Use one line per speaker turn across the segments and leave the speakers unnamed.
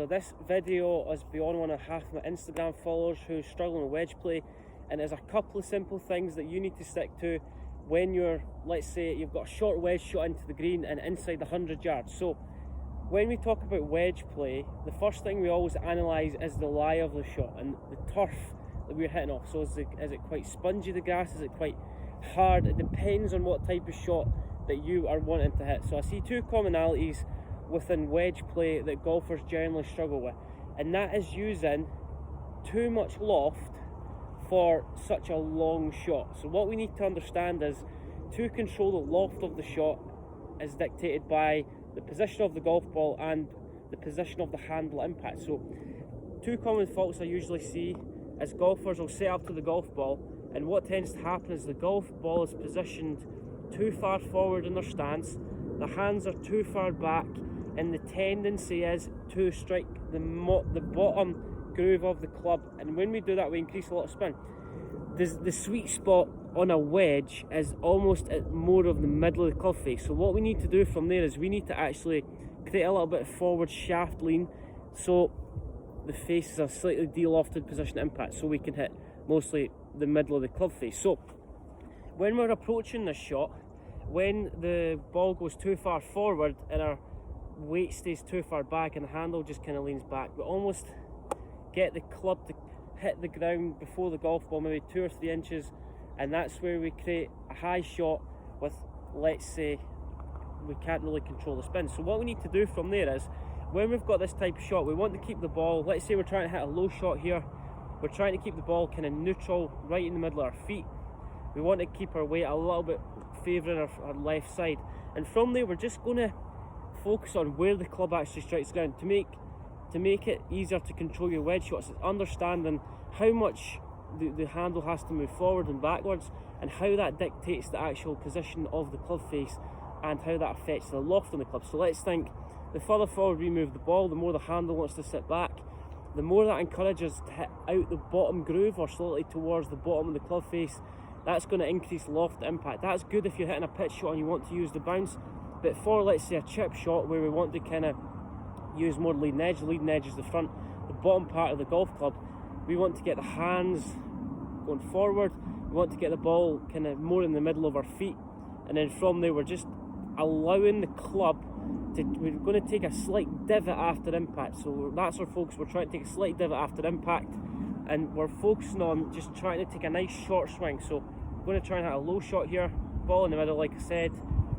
So this video is beyond one and a half of my Instagram followers who's struggling with wedge play, and there's a couple of simple things that you need to stick to when you're, let's say you've got a short wedge shot into the green and inside the 100 yards. So when we talk about wedge play, the first thing we always analyse is the lie of the shot and the turf that we're hitting off. So is it quite spongy, the grass? Is it quite hard? It depends on what type of shot that you are wanting to hit. So I see two commonalities within wedge play that golfers generally struggle with, and that is using too much loft for such a long shot. So what we need to understand is, to control the loft of the shot is dictated by the position of the golf ball and the position of the handle impact. So two common faults I usually see is golfers will set up to the golf ball, and what tends to happen is the golf ball is positioned too far forward in their stance, the hands are too far back, and the tendency is to strike the bottom groove of the club, and when we do that we increase a lot of spin. The sweet spot on a wedge is almost at more of the middle of the club face. So what we need to do from there is we need to actually create a little bit of forward shaft lean, so the face is a slightly de-lofted position impact, so we can hit mostly the middle of the club face. So when we're approaching this shot, when the ball goes too far forward and our weight stays too far back and the handle just kind of leans back, we almost get the club to hit the ground before the golf ball, maybe 2 or 3 inches, and that's where we create a high shot with, let's say, we can't really control the spin. So what we need to do from there is, when we've got this type of shot, we want to keep the ball, let's say we're trying to hit a low shot here, we're trying to keep the ball kind of neutral right in the middle of our feet. We want to keep our weight a little bit favouring our left side, and from there we're just going to focus on where the club actually strikes ground to make it easier to control your wedge shots. It's understanding how much the handle has to move forward and backwards, and how that dictates the actual position of the club face and how that affects the loft on the club. So let's think, the further forward we move the ball, the more the handle wants to sit back, the more that encourages to hit out the bottom groove or slightly towards the bottom of the club face. That's going to increase loft impact. That's good if you're hitting a pitch shot and you want to use the bounce, but for, let's say, a chip shot where we want to kind of use more leading edge, the leading edge is the front, the bottom part of the golf club, we want to get the hands going forward, we want to get the ball kind of more in the middle of our feet, and then from there we're just allowing the club to, we're going to take a slight divot after impact. So that's our focus, we're trying to take a slight divot after impact, and we're focusing on just trying to take a nice short swing. So we're going to try and hit a low shot here, ball in the middle like I said,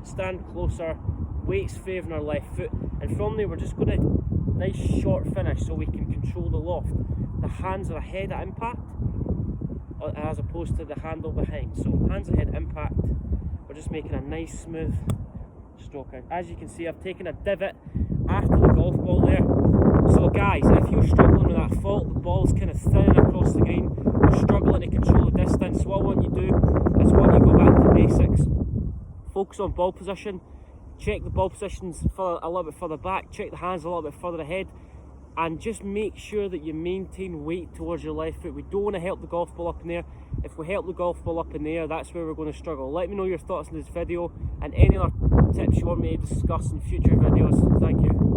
stand closer, weights favouring our left foot, and from there we're just going to nice short finish so we can control the loft. The hands are ahead at impact as opposed to the handle behind. So hands ahead impact, we're just making a nice smooth stroke out. As you can see, I've taken a divot after the golf ball there. So guys, if you're struggling with that fault, the ball's kind of thinning across the green, you're struggling to control the distance, what I want you to do is, when you go back to the basics, focus on ball position, check the ball positions a little bit further back, check the hands a little bit further ahead, and just make sure that you maintain weight towards your left foot. We don't want to help the golf ball up in the air. If we help the golf ball up in the air, that's where we're going to struggle. Let me know your thoughts on this video and any other tips you want me to discuss in future videos. Thank you.